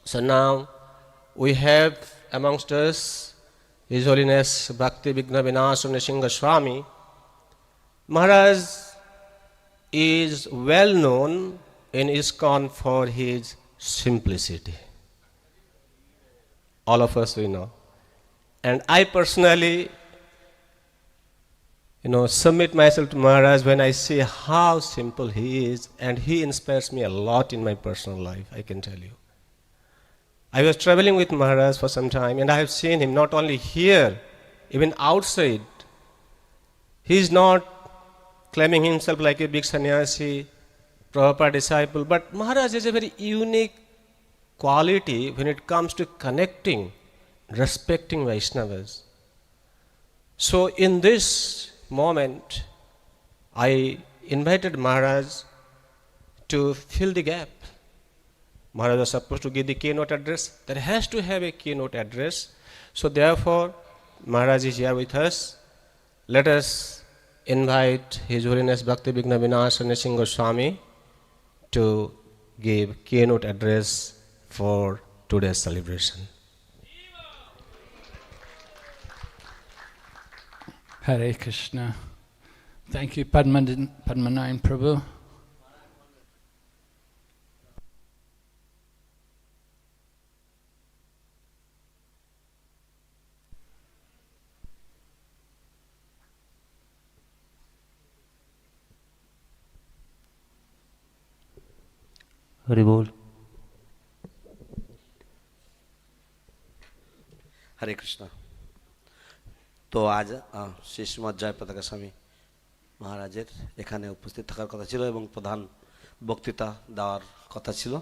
So now we have amongst us His Holiness Bhakti Vigna Vinasana Singha Swami. Maharaj is well known in ISKCON for his simplicity. All of us we know. And I personally, submit myself to Maharaj when I see how simple he is, and he inspires me a lot in my personal life, I can tell you. I was traveling with Maharaj for some time, and I have seen him not only here, even outside. He is not claiming himself like a big sannyasi, Prabhupada disciple, but Maharaj has a very unique quality when it comes to connecting, respecting Vaishnavas. So in this moment, I invited Maharaj to fill the gap. Maharaj was supposed to give the keynote address. That has to have a keynote address. So therefore, Maharaj is here with us. Let us invite His Holiness Bhakti Vigna Vinasana Singha Swami to give keynote address for today's celebration. Hare Krishna. Thank you, Padmanabhan Prabhu. Hari बोल। हरे कृष्णा। तो आज श्री श्रीमद जयपताका स्वामी महाराजेर एखाने उपस्थित थाकार कथा छिलो एबं प्रधान बक्तृता देওয়ার कथा छिलो,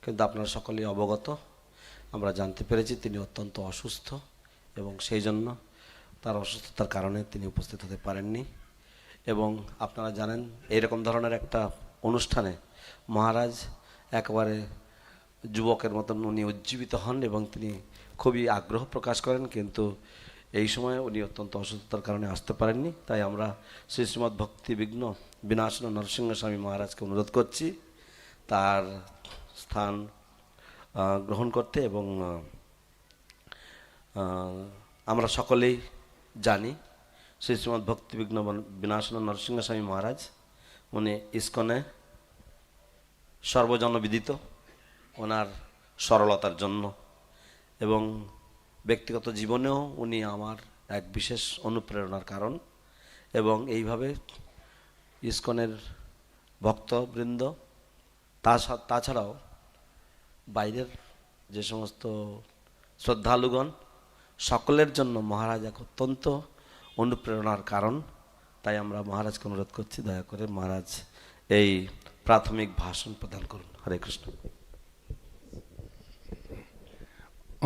किन्तु आपनारा सकलेই अवगत आमरा जानते पेरेछि तिनि अत्यंत असुस्थ एबं सेई जन्य तार असुस्थतार कारणे तिनि उपस्थित हते पारेननि। एबं आपनारा जानेन एरकम धरनेर एकटा अनुष्ठाने महाराज एकेबारे युवकेर मतन उनि उज्जीवित हन एबं तिनि खुबই आग्रह प्रकाश करें, किन्तु এই সময় উনি অত্যন্ত অসুস্থতার কারণে আসতে পারেননি। তাই আমরা শ্রী শ্রীমদ ভক্তি বিঘ্ন বিনাশন নরসিংহ স্বামী মহারাজকে অনুরোধ করছি তার স্থান গ্রহণ করতে। এবং আমরা সকলেই জানি শ্রী শ্রীমদ ভক্তি বিঘ্ন বিনাশন নরসিংহ স্বামী মহারাজ উনি ইসকনে সর্বজনবিদিত ওনার সরলতার জন্য, এবং ব্যক্তিগত জীবনেও উনি আমার এক বিশেষ অনুপ্রেরণার কারণ। এবং এইভাবে ইসকনের ভক্তবৃন্দ তাছাড়াও বাইরের যে সমস্ত শ্রদ্ধালুগণ সকলের জন্য মহারাজ এক অত্যন্ত অনুপ্রেরণার কারণ। তাই আমরা মহারাজকে অনুরোধ করছি দয়া করে মহারাজ এই প্রাথমিক ভাষণ প্রদান করুন। হরে Krishna.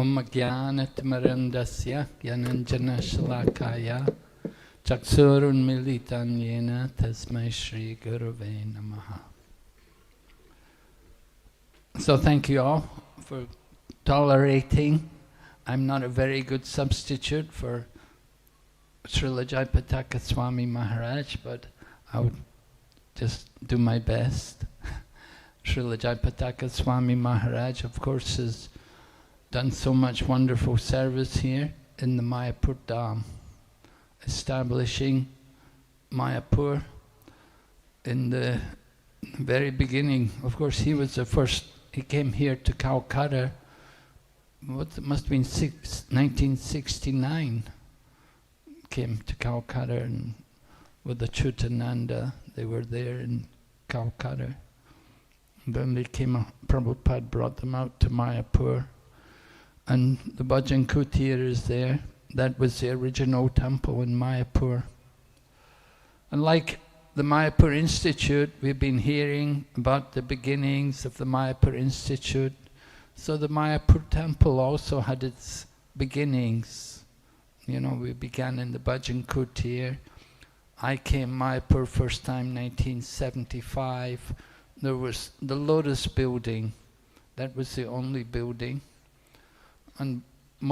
Om Jnanatimirandasya Jnananjana Shalakaya Chaksurun Militan Yena Tasmai Shri Gurave Namaha. So thank you all for tolerating. I'm not a very good substitute for Srila Jayapataka Swami Maharaj, but I would just do my best. Srila Jayapataka Swami Maharaj, of course, is done so much wonderful service here in the Mayapur Dham, establishing Mayapur in the very beginning. Of course, he was the first, he came here to Calcutta, it must have been 1969, came to Calcutta and with the Chutananda, they were there in Calcutta. And then they came, Prabhupada brought them out to Mayapur. And the Bhajan Kutir is there. That was the original temple in Mayapur. And like the Mayapur Institute, we've been hearing about the beginnings of the Mayapur Institute. So the Mayapur temple also had its beginnings. We began in the Bhajan Kutir. I came Mayapur first time 1975. There was the Lotus building. That was the only building. And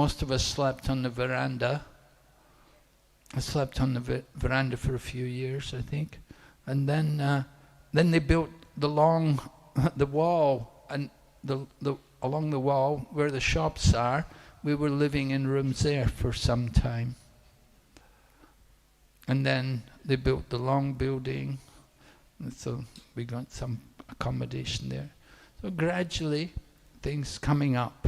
most of us slept on the veranda. I slept on the veranda for a few years, I think. And then they built the wall, and along the wall where the shops are. We were living in rooms there for some time. And then they built the long building, and so we got some accommodation there. So gradually, things coming up.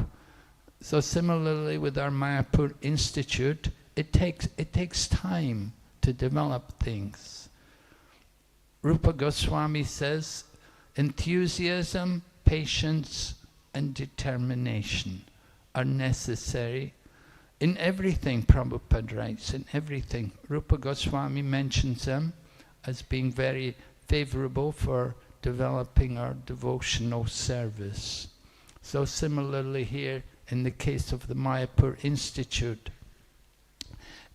So similarly with our Mayapur Institute, it takes time to develop things. Rupa Goswami says, enthusiasm, patience, and determination are necessary in everything. Prabhupada writes, in everything. Rupa Goswami mentions them as being very favorable for developing our devotional service. So similarly here, in the case of the Mayapur Institute,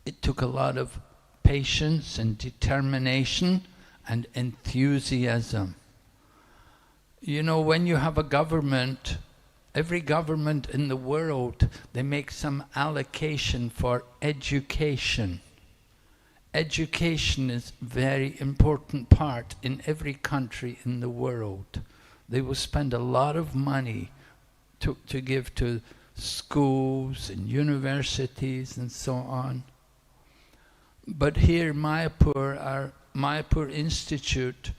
it took a lot of patience and determination and enthusiasm. You know, when you have a government, every government in the world, they make some allocation for education. Education is a very important part in every country in the world. They will spend a lot of money to give to schools and universities and so on. But here, Mayapur, our Mayapur Institute,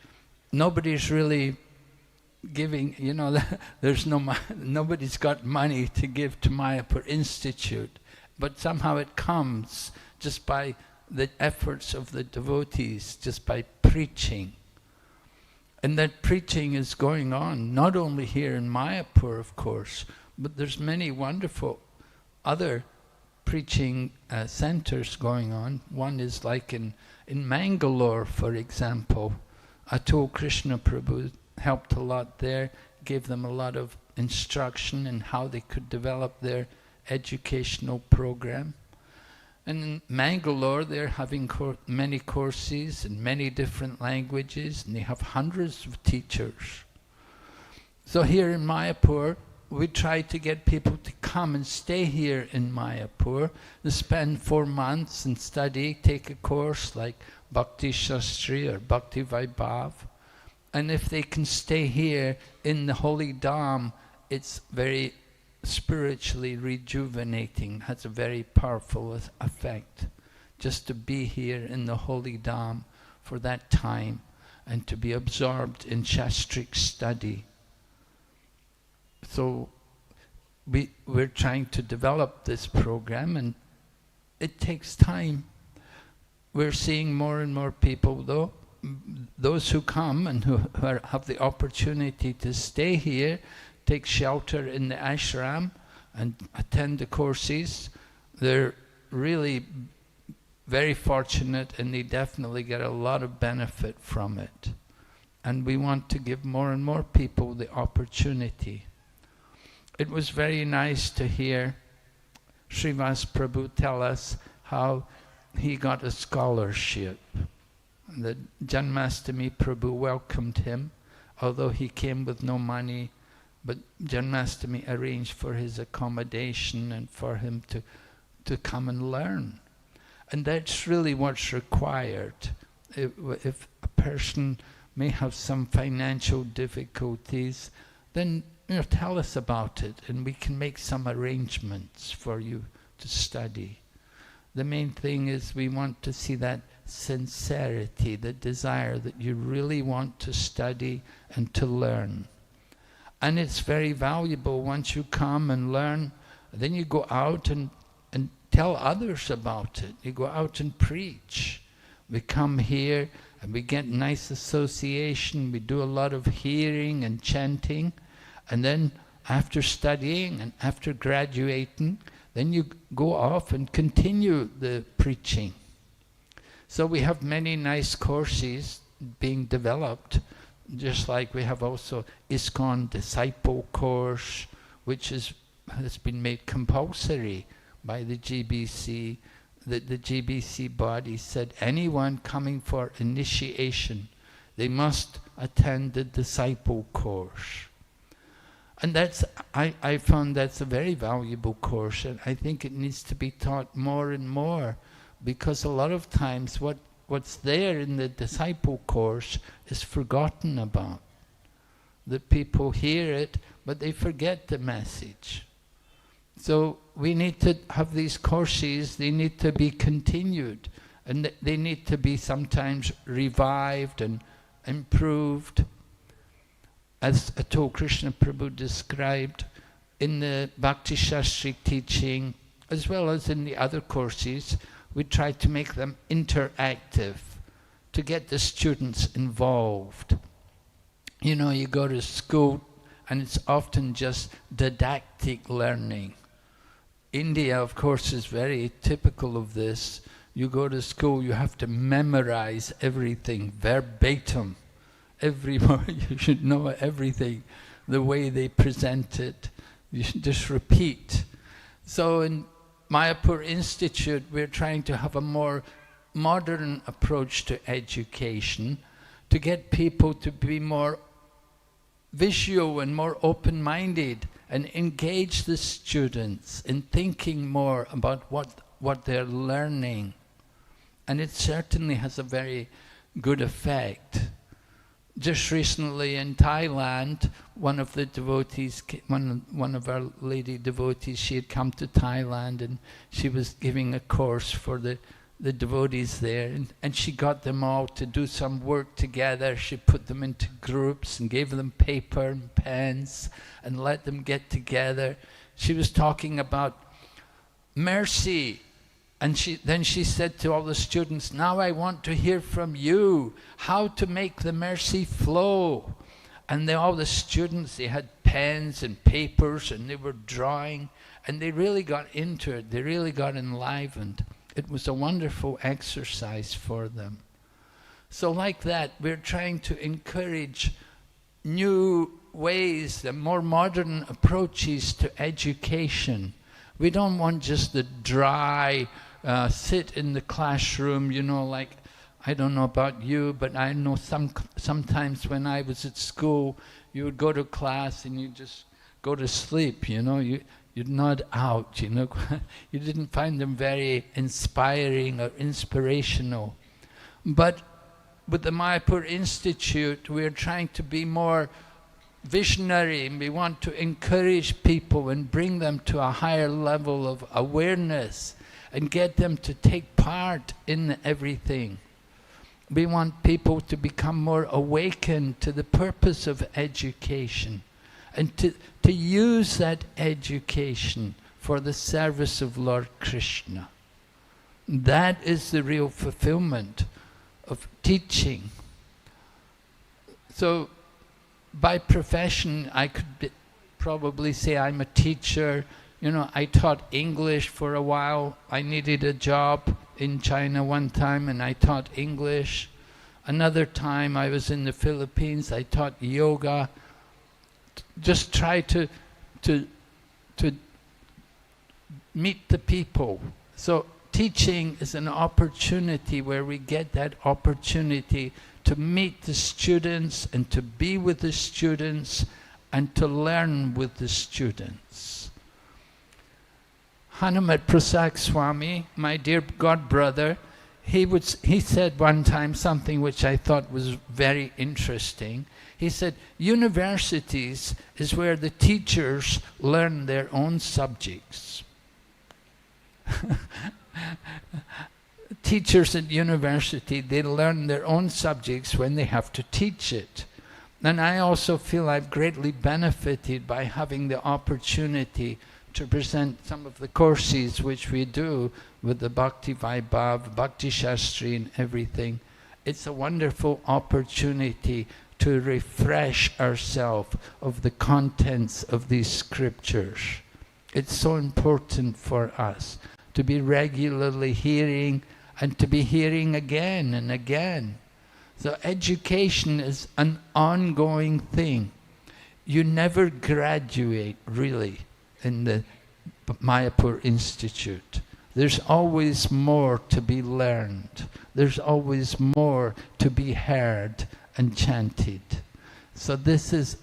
nobody's really giving, you know, nobody's got money to give to Mayapur Institute, but somehow it comes just by the efforts of the devotees, just by preaching. And that preaching is going on, not only here in Mayapur, of course, but there's many wonderful other preaching centers going on. One is like in Mangalore, for example. Atul Krishna Prabhu helped a lot there, gave them a lot of instruction in how they could develop their educational program. And in Mangalore, they're having many courses in many different languages, and they have hundreds of teachers. So here in Mayapur, we try to get people to come and stay here in Mayapur, to spend 4 months and study, take a course like Bhakti Shastri or Bhakti Vaibhav. And if they can stay here in the Holy Dham, it's very spiritually rejuvenating, has a very powerful effect, just to be here in the Holy Dham for that time and to be absorbed in Shastric study. So we're trying to develop this program, and it takes time. We're seeing more and more people, though, those who come and who have the opportunity to stay here, take shelter in the ashram and attend the courses, they're really very fortunate, and they definitely get a lot of benefit from it. And we want to give more and more people the opportunity. It was very nice to hear Srivas Prabhu tell us how he got a scholarship. The Janmastami Prabhu welcomed him, although he came with no money, but Janmastami arranged for his accommodation and for him to come and learn. And that's really what's required. If a person may have some financial difficulties, then tell us about it, and we can make some arrangements for you to study. The main thing is we want to see that sincerity, the desire that you really want to study and to learn. And it's very valuable once you come and learn, then you go out and tell others about it. You go out and preach. We come here and we get nice association, we do a lot of hearing and chanting, and then after studying and after graduating, then you go off and continue the preaching. So we have many nice courses being developed, just like we have also ISKCON Disciple Course, which has been made compulsory by the GBC. The GBC body said anyone coming for initiation, they must attend the Disciple Course. And I found that's a very valuable course, and I think it needs to be taught more and more, because a lot of times what's there in the Disciple Course is forgotten about. The people hear it, but they forget the message. So we need to have these courses, they need to be continued, and they need to be sometimes revived and improved. As Atul Krishna Prabhu described, in the Bhakti Shastri teaching, as well as in the other courses, we try to make them interactive, to get the students involved. You know, you go to school and it's often just didactic learning. India, of course, is very typical of this. You go to school, you have to memorize everything verbatim. Every word, you should know everything, the way they present it. You should just repeat. So in Mayapur Institute, we're trying to have a more modern approach to education, to get people to be more visual and more open-minded and engage the students in thinking more about what they're learning. And it certainly has a very good effect. Just recently in Thailand, one of the devotees, one of our lady devotees, she had come to Thailand and she was giving a course for the devotees there, and she got them all to do some work together. She put them into groups and gave them paper and pens and let them get together. She was talking about mercy. And then she said to all the students, now I want to hear from you how to make the mercy flow. And all the students, they had pens and papers and they were drawing and they really got into it. They really got enlivened. It was a wonderful exercise for them. So like that, we're trying to encourage new ways, the more modern approaches to education. We don't want just the dry, sit in the classroom, you know, like, I don't know about you, but I know sometimes when I was at school, you would go to class and you just go to sleep, you know, you'd nod out, you know. You didn't find them very inspiring or inspirational. But with the Mayapur Institute, we're trying to be more visionary, and we want to encourage people and bring them to a higher level of awareness and get them to take part in everything. We want people to become more awakened to the purpose of education and to use that education for the service of Lord Krishna. That is the real fulfillment of teaching. So by profession, I could probably say I'm a teacher. You know, I taught English for a while. I needed a job in China one time and I taught English. Another time I was in the Philippines, I taught yoga. Just try to meet the people. So teaching is an opportunity where we get that opportunity to meet the students and to be with the students and to learn with the students. Hanumat Prasad Swami, my dear god brother, he said one time something which I thought was very interesting. He said, universities is where the teachers learn their own subjects. Teachers at university, they learn their own subjects when they have to teach it. And I also feel I've greatly benefited by having the opportunity to present some of the courses which we do with the Bhakti Vaibhav, Bhakti Shastri and everything. It's a wonderful opportunity to refresh ourselves of the contents of these scriptures. It's so important for us to be regularly hearing and to be hearing again and again. So education is an ongoing thing. You never graduate really in the Mayapur Institute. There's always more to be learned. There's always more to be heard and chanted. So this is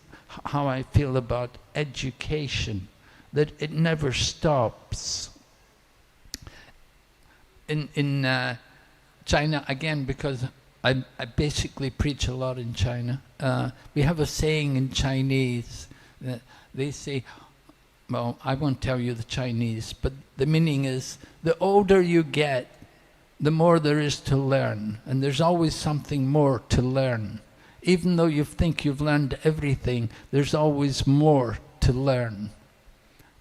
how I feel about education, that it never stops. In China, again, because I basically preach a lot in China, we have a saying in Chinese, they say, well, I won't tell you the Chinese, but the meaning is, the older you get, the more there is to learn, and there's always something more to learn. Even though you think you've learned everything, there's always more to learn.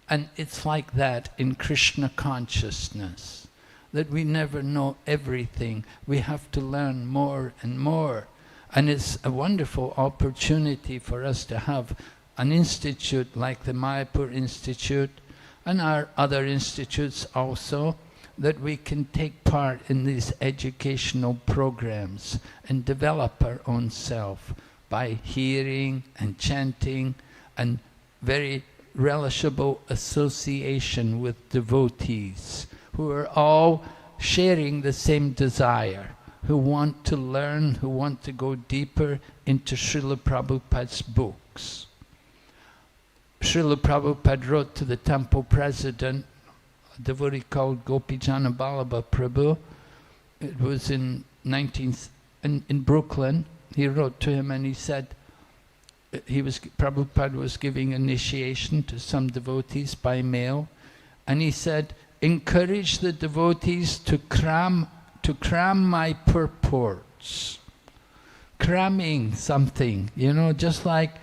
And it's like that in Krishna consciousness, that we never know everything. We have to learn more and more. And it's a wonderful opportunity for us to have an institute like the Mayapur Institute and our other institutes also, that we can take part in these educational programs and develop our own self by hearing and chanting and very relishable association with devotees who are all sharing the same desire, who want to learn, who want to go deeper into Srila Prabhupada's books. Srila Prabhupada wrote to the temple president, a devotee called Gopijana Ballabha Prabhu. It was in Brooklyn. He wrote to him and he said, Prabhupada was giving initiation to some devotees by mail, and he said, encourage the devotees to cram my purports. Cramming something, just like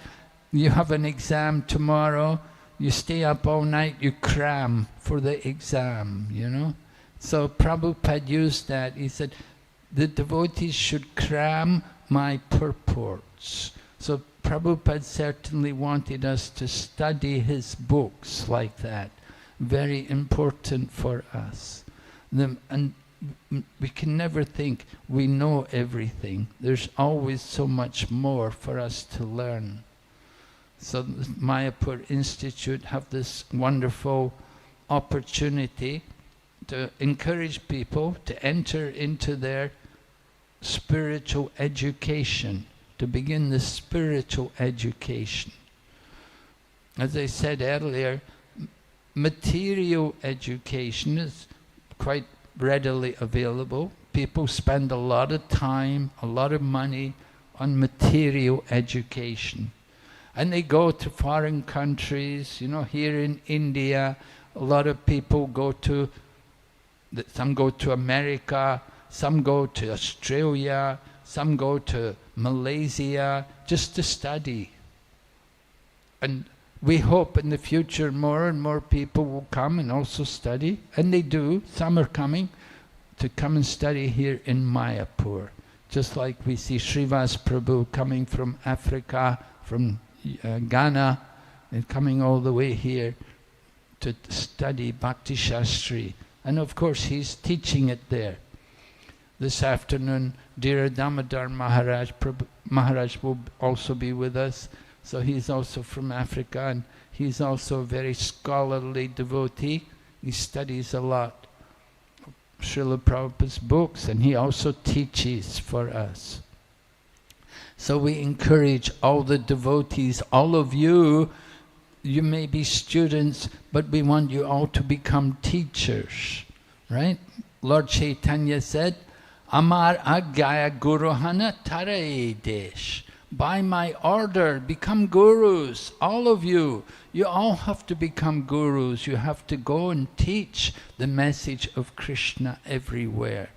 you have an exam tomorrow, you stay up all night, you cram for the exam, So Prabhupada used that. He said, the devotees should cram my purports. So Prabhupada certainly wanted us to study his books like that. Very important for us. And we can never think we know everything. There's always so much more for us to learn. So the Mayapur Institute have this wonderful opportunity to encourage people to enter into their spiritual education, to begin the spiritual education. As I said earlier, material education is quite readily available. People spend a lot of time, a lot of money on material education. And they go to foreign countries, here in India, a lot of people go to, some go to America, some go to Australia, some go to Malaysia, just to study. And we hope in the future more and more people will come and also study, and they do. Some are coming to come and study here in Mayapur, just like we see Srivas Prabhu coming from Africa, from Ghana, and coming all the way here to study Bhakti Shastri. And of course he's teaching it there. This afternoon, Dhira Damodar Maharaj will also be with us. So he's also from Africa, and he's also a very scholarly devotee. He studies a lot of Srila Prabhupada's books, and he also teaches for us. So we encourage all the devotees, all of you, you may be students, but we want you all to become teachers, right? Lord Chaitanya said, Amar Agyaya Guruhana Tarae Desh. By my order, become gurus, all of you. You all have to become gurus. You have to go and teach the message of Krishna everywhere.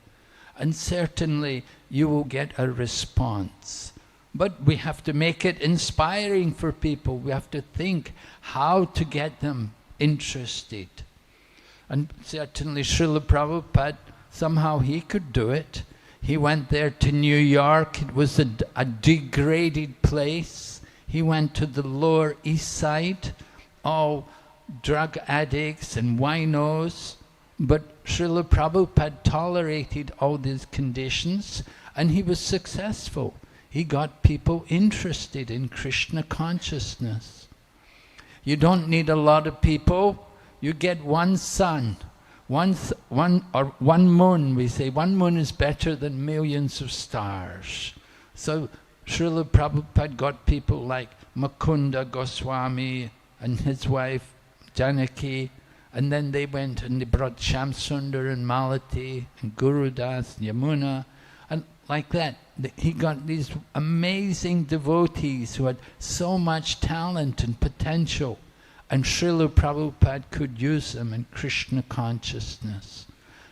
And certainly you will get a response. But we have to make it inspiring for people. We have to think how to get them interested. And certainly Srila Prabhupada, somehow he could do it. He went there to New York. It was a degraded place. He went to the Lower East Side, all drug addicts and winos. But Srila Prabhupada tolerated all these conditions, and he was successful. He got people interested in Krishna consciousness. You don't need a lot of people. You get one sun. One moon, we say. One moon is better than millions of stars. So Srila Prabhupada got people like Mukunda Goswami and his wife Janaki, and then they went and they brought Shamsundar and Malati and Gurudas and Yamuna, and like that. He got these amazing devotees who had so much talent and potential. And Srila Prabhupada could use them in Krishna consciousness,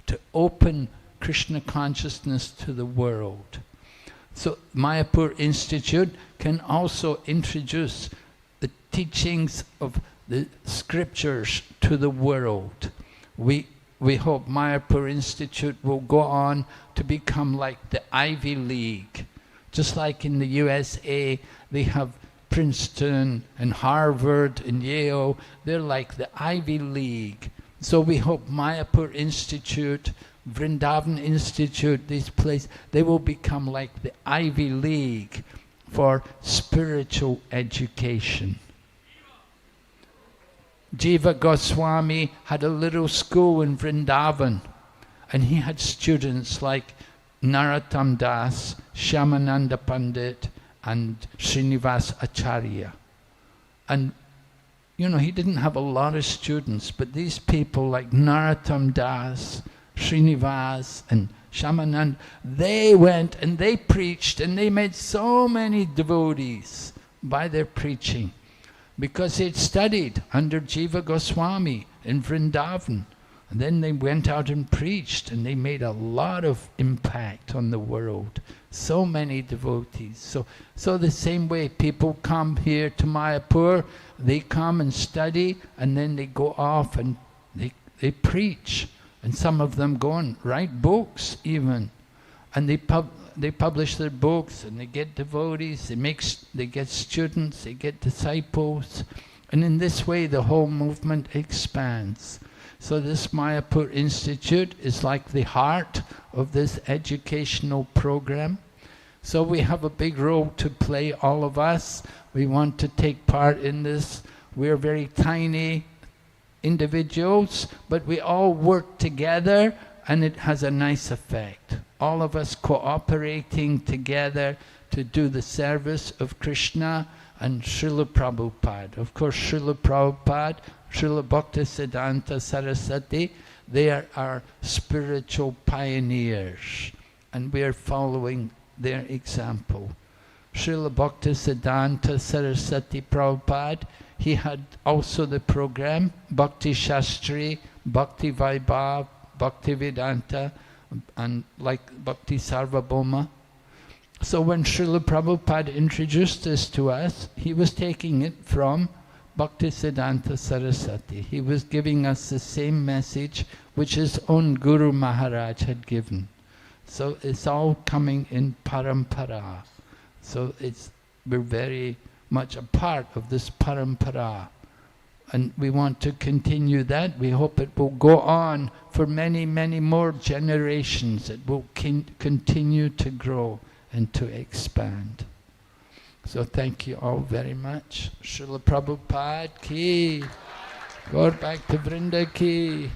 to open Krishna consciousness to the world. So Mayapur Institute can also introduce the teachings of the scriptures to the world. We hope Mayapur Institute will go on to become like the Ivy League. Just like in the USA, they have Princeton and Harvard and Yale. They're like the Ivy League. So we hope Mayapur Institute, Vrindavan Institute, these places, they will become like the Ivy League for spiritual education. Jiva Goswami had a little school in Vrindavan, and he had students like Narottam Das, Shyamananda Pandit, and Srinivas Acharya. And you know, he didn't have a lot of students, but these people like Narottam Das, Srinivas, and Shyamananda, they went and they preached, and they made so many devotees by their preaching, because they'd studied under Jiva Goswami in Vrindavan. And then they went out and preached, and they made a lot of impact on the world. So many devotees. So the same way people come here to Mayapur, they come and study, and then they go off and they preach. And some of them go and write books even. And they publish their books, and they get devotees, they get students, they get disciples. And in this way the whole movement expands. So this Mayapur Institute is like the heart of this educational program. So we have a big role to play, all of us. We want to take part in this. We're very tiny individuals, but we all work together, and it has a nice effect. All of us cooperating together to do the service of Krishna and Srila Prabhupada. Of course, Srila Prabhupada, Srila Bhaktisiddhanta Saraswati, they are our spiritual pioneers, and we are following their example. Srila Bhaktisiddhanta Saraswati Prabhupada, he had also the program Bhakti Shastri, Bhakti Vaibhav, Bhakti Vedanta, and like Bhakti Sarvabhauma. So when Srila Prabhupada introduced this to us, he was taking it from Bhaktisiddhanta Saraswati. He was giving us the same message which his own Guru Maharaj had given. So it's all coming in parampara. So we're very much a part of this parampara. And we want to continue that. We hope it will go on for many, many more generations. It will continue to grow and to expand. So thank you all very much. Srila Prabhupada ki. Gaur Bhakta Vrinda ki.